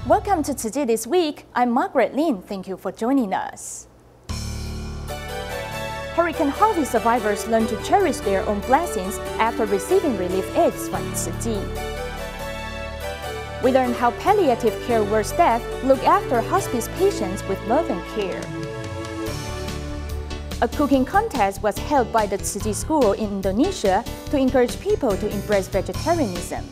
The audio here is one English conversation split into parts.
Welcome to Tzu Chi This Week. I'm Margaret Lin. Thank you for joining us. Hurricane Harvey survivors learn to cherish their own blessings after receiving relief aids from Tzu Chi. We learn how Palliative Care Ward staff look after hospice patients with love and care. A cooking contest was held by the Tzu Chi School in Indonesia to encourage people to embrace vegetarianism.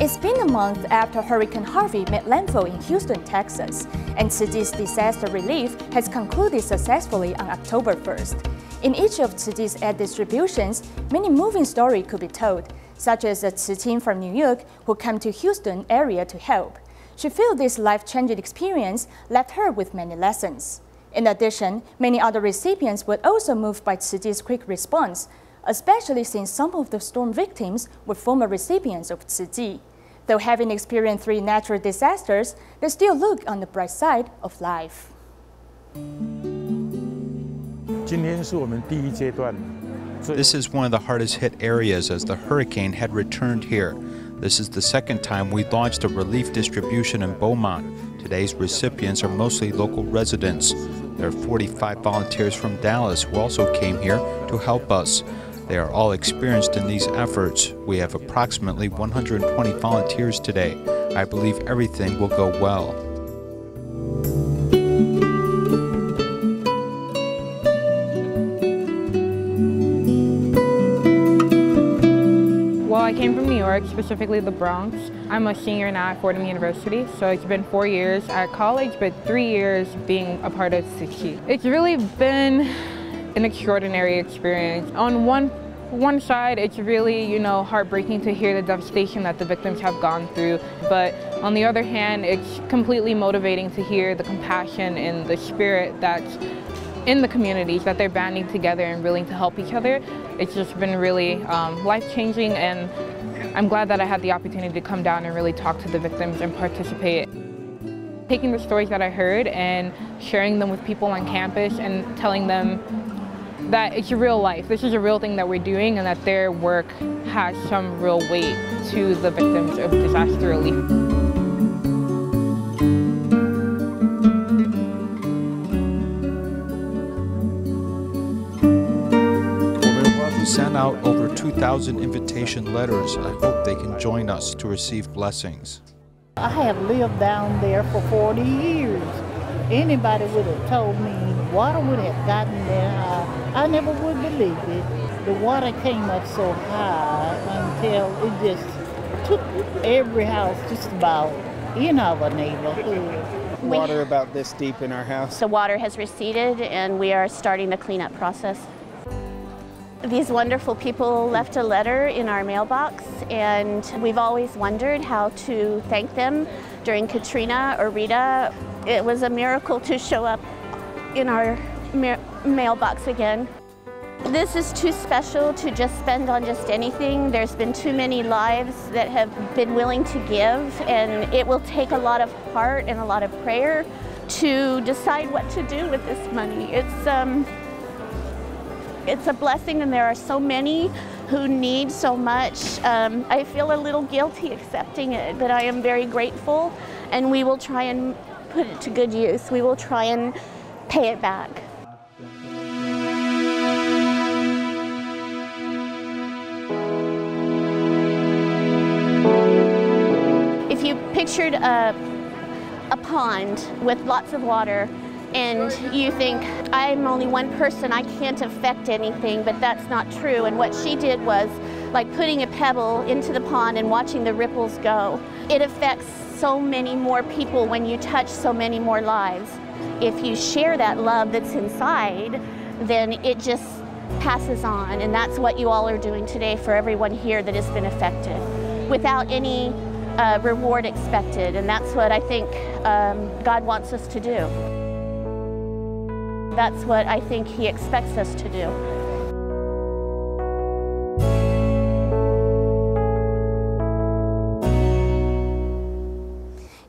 It's been a month after Hurricane Harvey made landfall in Houston, Texas, and Tzu Chi's disaster relief has concluded successfully on October 1st. In each of Tzu Chi's aid distributions, many moving stories could be told, such as a Tzu Chi from New York who came to Houston area to help. She felt this life-changing experience left her with many lessons. In addition, many other recipients were also moved by Tzu Chi's quick response, especially since some of the storm victims were former recipients of Tzu Chi. Though having experienced 3 natural disasters, they still look on the bright side of life. This is one of the hardest hit areas as the hurricane had returned here. This is the second time we launched a relief distribution in Beaumont. Today's recipients are mostly local residents. There are 45 volunteers from Dallas who also came here to help us. They are all experienced in these efforts. We have approximately 120 volunteers today. I believe everything will go well. Well, I came from New York, specifically the Bronx. I'm a senior now at Fordham University, so it's been 4 years at college, but 3 years being a part of Tzu Chi. It's really been an extraordinary experience. On one side, it's really, heartbreaking to hear the devastation that the victims have gone through, but on the other hand, it's completely motivating to hear the compassion and the spirit that's in the communities, that they're banding together and willing to help each other. It's just been really life-changing, and I'm glad that I had the opportunity to come down and really talk to the victims and participate. Taking the stories that I heard and sharing them with people on campus and telling them that it's a real life, this is a real thing that we're doing, and that their work has some real weight to the victims of disaster relief. Sent out over 2,000 invitation letters. I hope they can join us to receive blessings. I have lived down there for 40 years. Anybody would have told me water would have gotten there. I never would believe it. The water came up so high until it just took every house just about in our neighborhood. Water about this deep in our house. The water has receded and we are starting the cleanup process. These wonderful people left a letter in our mailbox, and we've always wondered how to thank them during Katrina or Rita. It was a miracle to show up in our mailbox again. This is too special to just spend on just anything. There's been too many lives that have been willing to give, and it will take a lot of heart and a lot of prayer to decide what to do with this money. It's a blessing, and there are so many who need so much. I feel a little guilty accepting it, but I am very grateful, and we will try and put it to good use. We will try and pay it back. If you pictured a pond with lots of water, and you think, I'm only one person, I can't affect anything, but that's not true. And what she did was like putting a pebble into the pond and watching the ripples go. It affects so many more people when you touch so many more lives. If you share that love that's inside, then it just passes on. And that's what you all are doing today for everyone here that has been affected, without any reward expected. And that's what I think God wants us to do. That's what I think He expects us to do.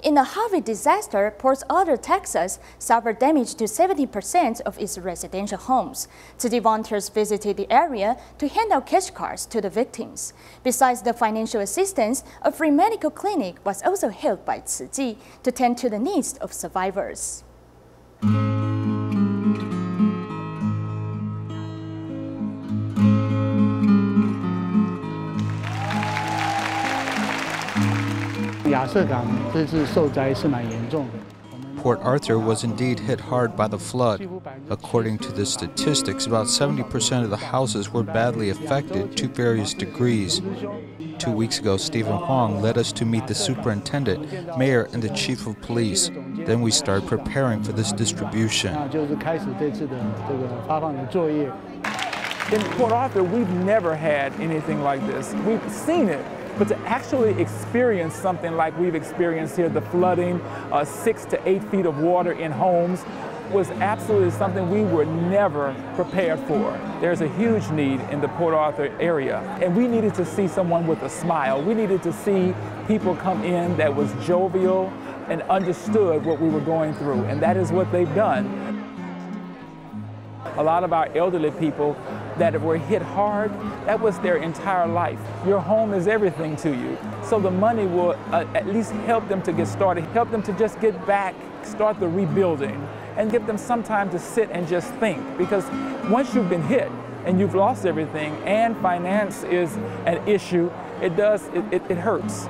In the Harvey disaster, Port Arthur, Texas, suffered damage to 70% of its residential homes. Tzu Chi volunteers visited the area to hand out cash cards to the victims. Besides the financial assistance, a free medical clinic was also held by Tzu Chi to tend to the needs of survivors. Port Arthur was indeed hit hard by the flood. According to the statistics, about 70% of the houses were badly affected to various degrees. 2 weeks ago, Stephen Huang led us to meet the superintendent, mayor, and the chief of police. Then we started preparing for this distribution. In Port Arthur, we've never had anything like this. We've seen it, but to actually experience something like we've experienced here, the flooding, 6 to 8 feet of water in homes, was absolutely something we were never prepared for. There's a huge need in the Port Arthur area, and we needed to see someone with a smile. We needed to see people come in that was jovial and understood what we were going through, and that is what they've done. A lot of our elderly people that were hit hard, that was their entire life. Your home is everything to you. So the money will at least help them to get started, help them to just get back, start the rebuilding, and give them some time to sit and just think. Because once you've been hit and you've lost everything and finance is an issue, it hurts.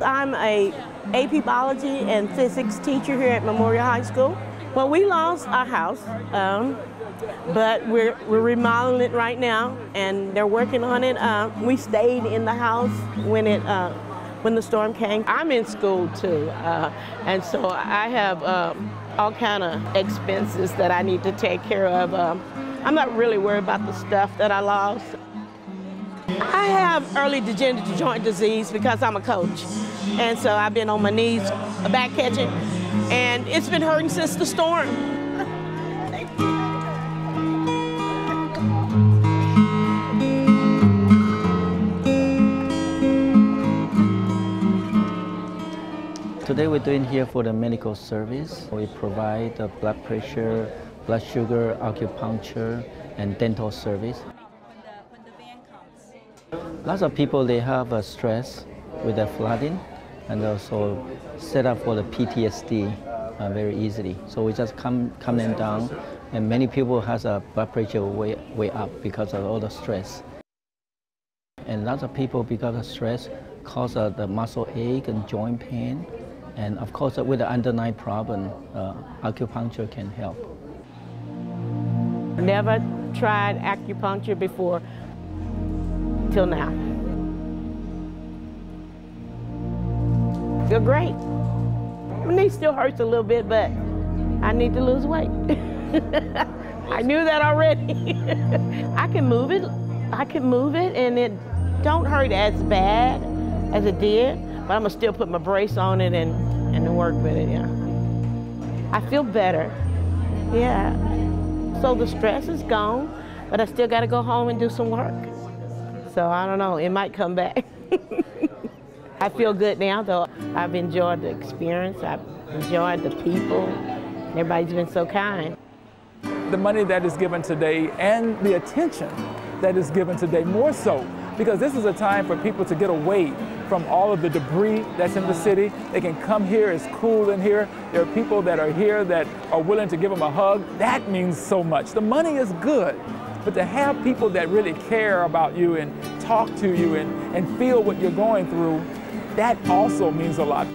I'm a AP Biology and Physics teacher here at Memorial High School. Well, we lost our house, but we're remodeling it right now, and they're working on it. We stayed in the house when the storm came. I'm in school too, and so I have all kind of expenses that I need to take care of. I'm not really worried about the stuff that I lost. I have early degenerative joint disease because I'm a coach, and so I've been on my knees back catching, and it's been hurting since the storm. Today we're doing here for the medical service. We provide the blood pressure, blood sugar, acupuncture, and dental service. Lots of people, they have stress with the flooding, and also set up for the PTSD very easily. So we just calm them down, and many people has a blood pressure way up because of all the stress. And lots of people, because of stress, cause the muscle ache and joint pain. And of course, with the underlying problem, acupuncture can help. Never tried acupuncture before, till now. Feel great. My knee still hurts a little bit, but I need to lose weight. I knew that already. I can move it, and it don't hurt as bad as it did, but I'm gonna still put my brace on it and work with it, yeah. I feel better, yeah. So the stress is gone, but I still gotta go home and do some work. So I don't know, it might come back. I feel good now though. I've enjoyed the experience, I've enjoyed the people. Everybody's been so kind. The money that is given today and the attention that is given today, more so, because this is a time for people to get away from all of the debris that's in the city. They can come here, it's cool in here. There are people that are here that are willing to give them a hug. That means so much. The money is good, but to have people that really care about you and talk to you and feel what you're going through, that also means a lot.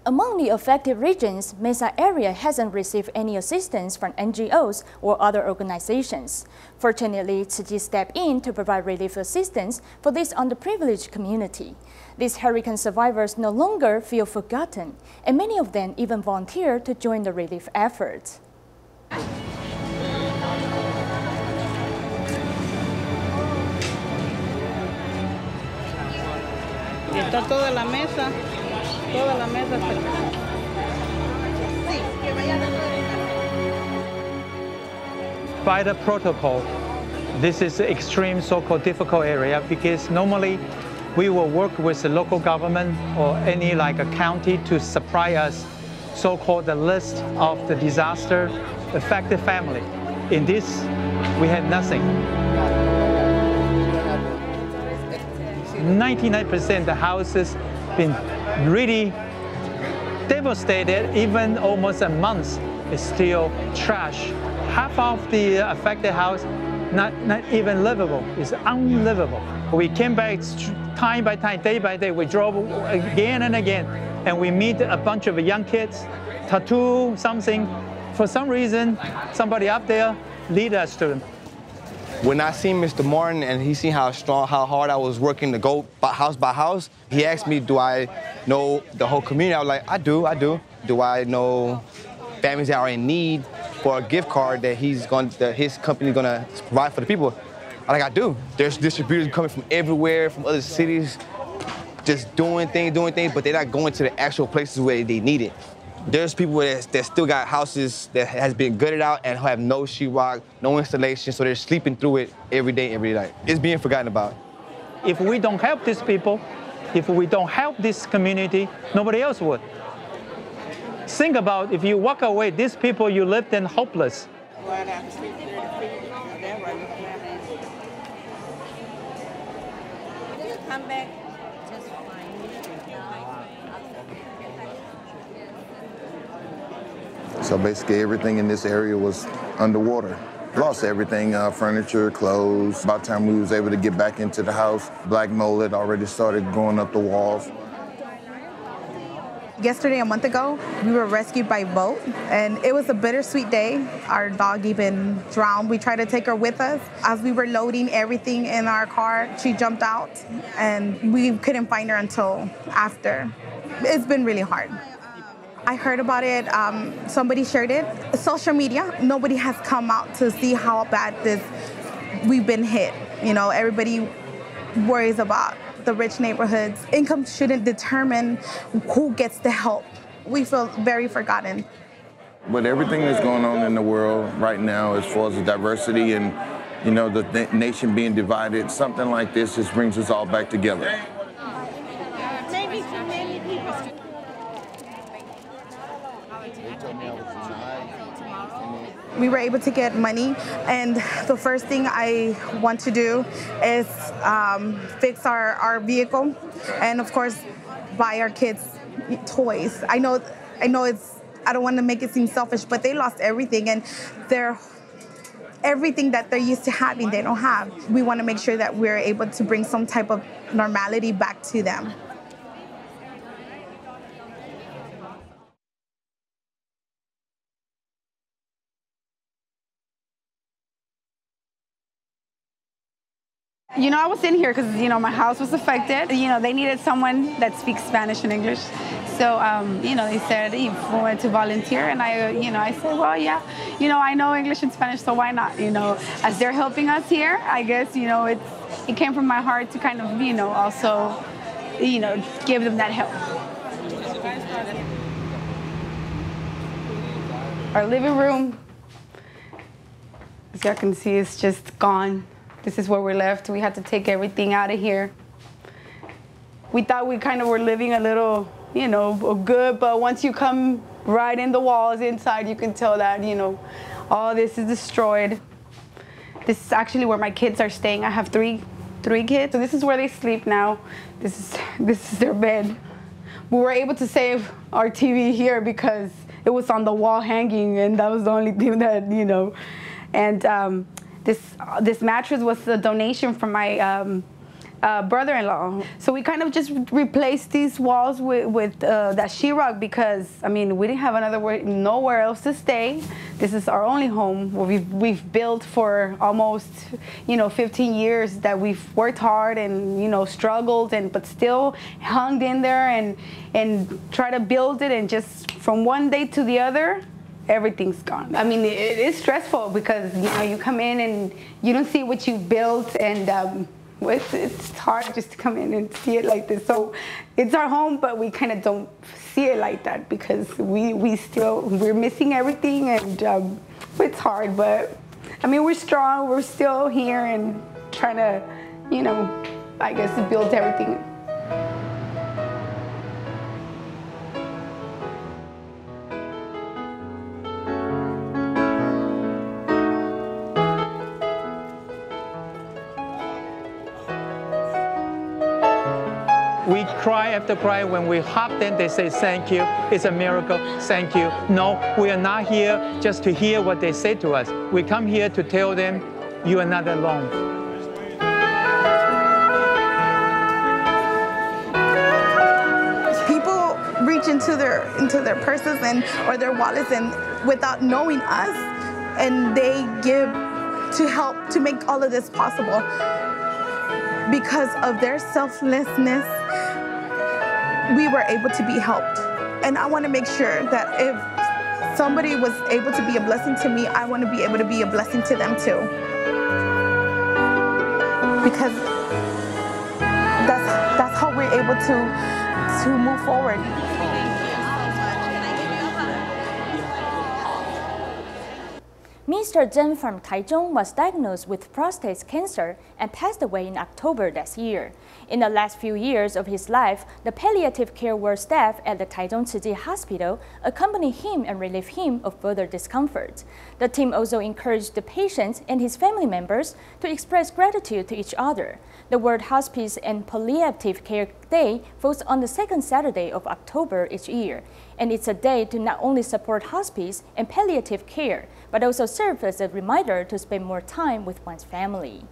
Among the affected regions, Mesa area hasn't received any assistance from NGOs or other organizations. Fortunately, Tzu Chi stepped in to provide relief assistance for this underprivileged community. These hurricane survivors no longer feel forgotten, and many of them even volunteer to join the relief effort. Está toda la mesa. Toda la mesa está. By the protocol, This is an extreme so-called difficult area because normally we will work with the local government or any like a county to supply us so-called the list of the disaster affected family. In this, we had nothing. 99% of the houses been really devastated. Even almost a month is still trash. Half of the affected house not even livable. It's unlivable. We came back time by time, day by day. We drove again and again, and we meet a bunch of young kids, tattoo something. For some reason, somebody up there lead us to them. When I seen Mr. Martin and he seen how strong, how hard I was working to go by house, he asked me, do I know the whole community? I was like, I do. Do I know families that are in need for a gift card that his company is gonna provide for the people? I do. There's distributors coming from everywhere, from other cities, just doing things, but they're not going to the actual places where they need it. There's people that still got houses that has been gutted out and have no sheetrock, no installation, so they're sleeping through it every day, every night. It's being forgotten about. If we don't help these people, if we don't help this community, nobody else would. Think about if you walk away, these people you lived in hopeless. Come back. So basically everything in this area was underwater. Lost everything, furniture, clothes. By the time we was able to get back into the house, black mold had already started going up the walls. Yesterday, a month ago, we were rescued by boat, and it was a bittersweet day. Our dog even drowned. We tried to take her with us. As we were loading everything in our car, she jumped out, and we couldn't find her until after. It's been really hard. I heard about it, somebody shared it. Social media, nobody has come out to see how bad we've been hit. You know, everybody worries about the rich neighborhoods. Income shouldn't determine who gets the help. We feel very forgotten. With everything that's going on in the world right now, as far as the diversity and, you know, the nation being divided, something like this just brings us all back together. We were able to get money, and the first thing I want to do is fix our vehicle, and of course, buy our kids toys. I know I don't want to make it seem selfish, but they lost everything, and everything that they're used to having, they don't have. We want to make sure that we're able to bring some type of normality back to them. You know, I was in here because, you know, my house was affected. You know, they needed someone that speaks Spanish and English. So, you know, they said if we wanted to volunteer, and I said, well, yeah, you know, I know English and Spanish, so why not? You know, as they're helping us here, I guess, you know, it came from my heart to kind of, you know, also, you know, give them that help. Our living room, as y'all can see, is just gone. This is where we're left. We had to take everything out of here. We thought we kind of were living a little, you know, good, but once you come right in the walls inside, you can tell that, you know, all this is destroyed. This is actually where my kids are staying. I have three kids, so this is where they sleep now. This is their bed. We were able to save our TV here because it was on the wall hanging, and that was the only thing that, you know, and this mattress was a donation from my brother-in-law. So we kind of just replaced these walls with that sheetrock because, I mean, we didn't have nowhere else to stay. This is our only home where we've built for almost, you know, 15 years, that we've worked hard and, you know, struggled, but still hung in there and try to build it, and just from one day to the other, everything's gone. I mean, it is stressful because, you know, you come in and you don't see what you built, and it's hard just to come in and see it like this. So it's our home, but we kind of don't see it like that because we're missing everything, and it's hard, but I mean, we're strong, we're still here and trying to, I guess, to build everything. We cry after cry. When we hug them, they say thank you. It's a miracle. Thank you. No, we are not here just to hear what they say to us. We come here to tell them you are not alone. People reach into their purses or their wallets and without knowing us, and they give to help to make all of this possible. Because of their selflessness, we were able to be helped. And I want to make sure that if somebody was able to be a blessing to me, I want to be able to be a blessing to them too. Because that's how we're able to move forward. Mr. Zheng from Taichung was diagnosed with prostate cancer and passed away in October this year. In the last few years of his life, the Palliative Care Ward staff at the Taichung Tzu Chi Hospital accompanied him and relieved him of further discomfort. The team also encouraged the patient and his family members to express gratitude to each other. The World Hospice and Palliative Care Day falls on the second Saturday of October each year, and it's a day to not only support hospice and palliative care, but also serve as a reminder to spend more time with one's family.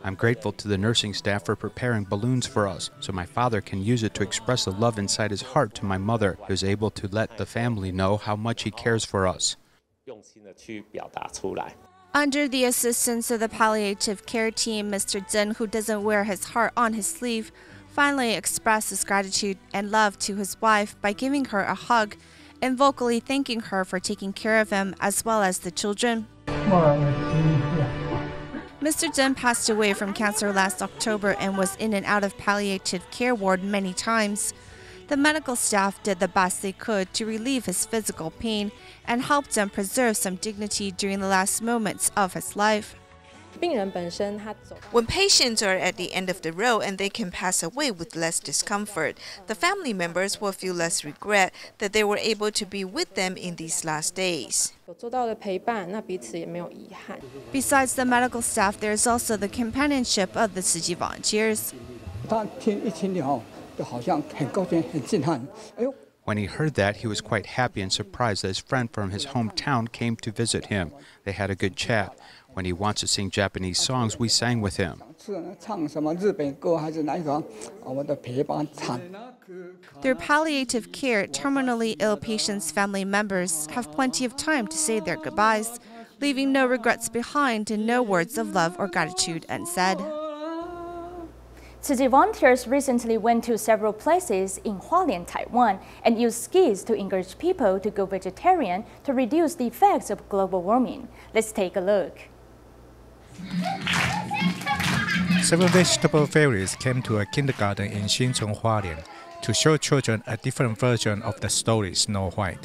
I'm grateful to the nursing staff for preparing balloons for us, so my father can use it to express the love inside his heart to my mother, who is able to let the family know how much he cares for us. Under the assistance of the palliative care team, Mr. Zhen, who doesn't wear his heart on his sleeve, finally expressed his gratitude and love to his wife by giving her a hug and vocally thanking her for taking care of him as well as the children. Mr. Zhen passed away from cancer last October and was in and out of palliative care ward many times. The medical staff did the best they could to relieve his physical pain and helped him preserve some dignity during the last moments of his life. When patients are at the end of the road and they can pass away with less discomfort, the family members will feel less regret that they were able to be with them in these last days. Besides the medical staff, there is also the companionship of the Tzu Chi volunteers. When he heard that, he was quite happy and surprised that his friend from his hometown came to visit him. They had a good chat. When he wants to sing Japanese songs, we sang with him. Through palliative care, terminally ill patients' family members have plenty of time to say their goodbyes, leaving no regrets behind and no words of love or gratitude unsaid. Tzu Chi volunteers recently went to several places in Hualien, Taiwan, and used skis to encourage people to go vegetarian to reduce the effects of global warming. Let's take a look. Several vegetable fairies came to a kindergarten in Xincheng, Hualien, to show children a different version of the story Snow White.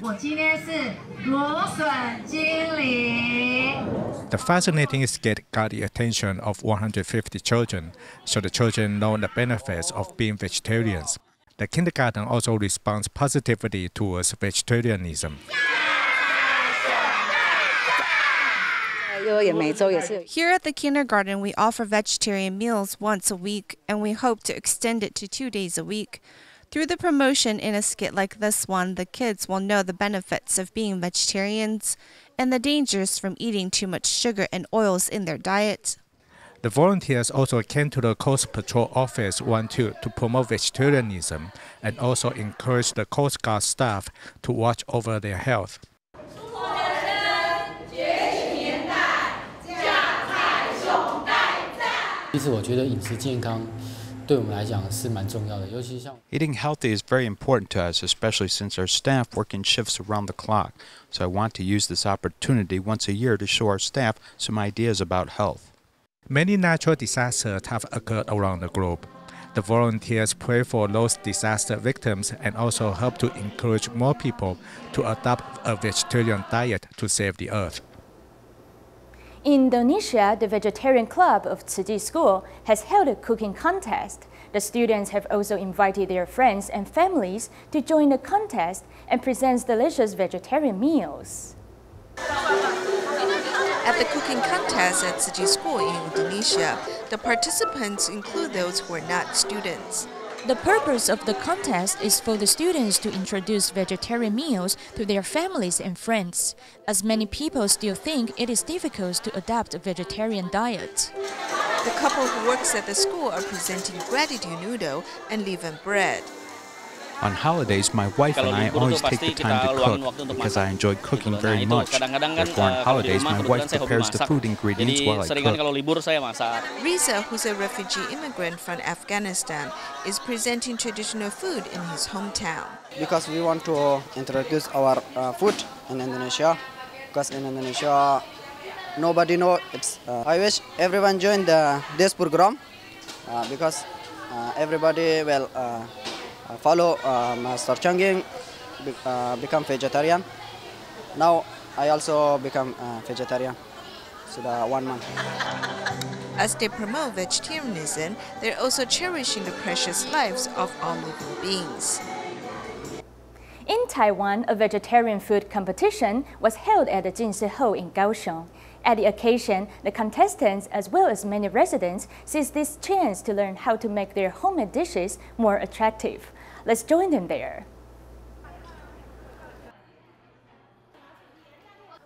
The fascinating skit got the attention of 150 children, so the children know the benefits of being vegetarians. The kindergarten also responds positively towards vegetarianism. Here at the kindergarten, we offer vegetarian meals once a week, and we hope to extend it to 2 days a week. Through the promotion in a skit like this one, the kids will know the benefits of being vegetarians and the dangers from eating too much sugar and oils in their diet. The volunteers also came to the Coast Patrol Office 1-2 to promote vegetarianism and also encourage the Coast Guard staff to watch over their health. 其实我觉得饮食健康对我们来讲是蛮重要的，尤其像 Eating healthy is very important to us, especially since our staff work in shifts around the clock. So I want to use this opportunity once a year to show our staff some ideas about health. Many natural disasters have occurred around the globe. The volunteers pray for those disaster victims and also help to encourage more people to adopt a vegetarian diet to save the earth. In Indonesia, the Vegetarian Club of Tzu Chi School has held a cooking contest. The students have also invited their friends and families to join the contest and present delicious vegetarian meals. At the cooking contest at Tzu Chi School in Indonesia, the participants include those who are not students. The purpose of the contest is for the students to introduce vegetarian meals to their families and friends, as many people still think it is difficult to adopt a vegetarian diet. The couple who works at the school are presenting gratitude noodle and leavened bread. On holidays, my wife and I always take the time to cook because I enjoy cooking very much. Therefore, on holidays, my wife prepares the food ingredients while I cook. Riza, who's a refugee immigrant from Afghanistan, is presenting traditional food in his hometown. Because we want to introduce our food in Indonesia, because in Indonesia, nobody knows it. I wish everyone join this program because everybody will follow Master Changging, become vegetarian. Now I also become vegetarian, so 1 month. As they promote vegetarianism, they're also cherishing the precious lives of all living beings. In Taiwan, a vegetarian food competition was held at the Jinshi Hall in Kaohsiung. At the occasion, the contestants as well as many residents seized this chance to learn how to make their homemade dishes more attractive. Let's join them there.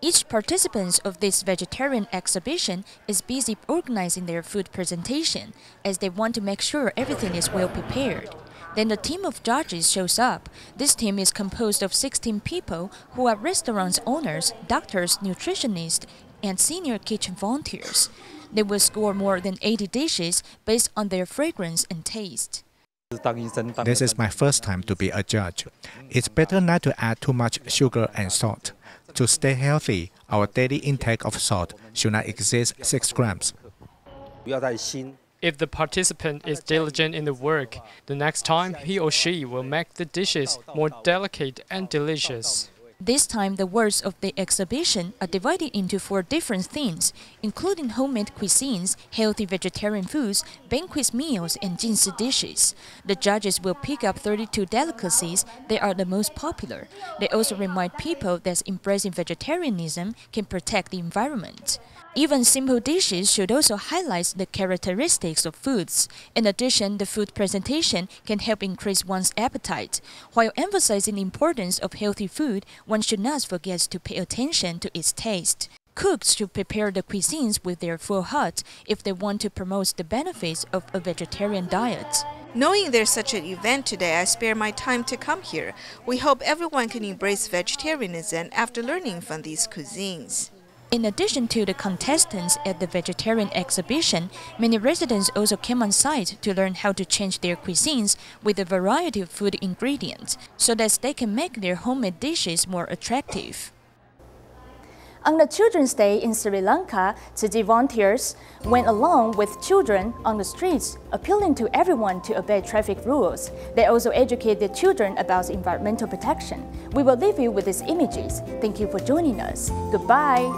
Each participant of this vegetarian exhibition is busy organizing their food presentation as they want to make sure everything is well prepared. Then the team of judges shows up. This team is composed of 16 people who are restaurant owners, doctors, nutritionists, and senior kitchen volunteers. They will score more than 80 dishes based on their fragrance and taste. This is my first time to be a judge. It's better not to add too much sugar and salt. To stay healthy, our daily intake of salt should not exceed 6 grams. If the participant is diligent in the work, the next time he or she will make the dishes more delicate and delicious. This time, the words of the exhibition are divided into 4 different themes, including homemade cuisines, healthy vegetarian foods, banquet meals, and Jinshi dishes. The judges will pick up 32 delicacies that are the most popular. They also remind people that embracing vegetarianism can protect the environment. Even simple dishes should also highlight the characteristics of foods. In addition, the food presentation can help increase one's appetite. While emphasizing the importance of healthy food, one should not forget to pay attention to its taste. Cooks should prepare the cuisines with their full heart if they want to promote the benefits of a vegetarian diet. Knowing there's such an event today, I spare my time to come here. We hope everyone can embrace vegetarianism after learning from these cuisines. In addition to the contestants at the vegetarian exhibition, many residents also came on site to learn how to change their cuisines with a variety of food ingredients so that they can make their homemade dishes more attractive. On the Children's Day in Sri Lanka, Tzu Chi volunteers went along with children on the streets, appealing to everyone to obey traffic rules. They also educated children about environmental protection. We will leave you with these images. Thank you for joining us. Goodbye.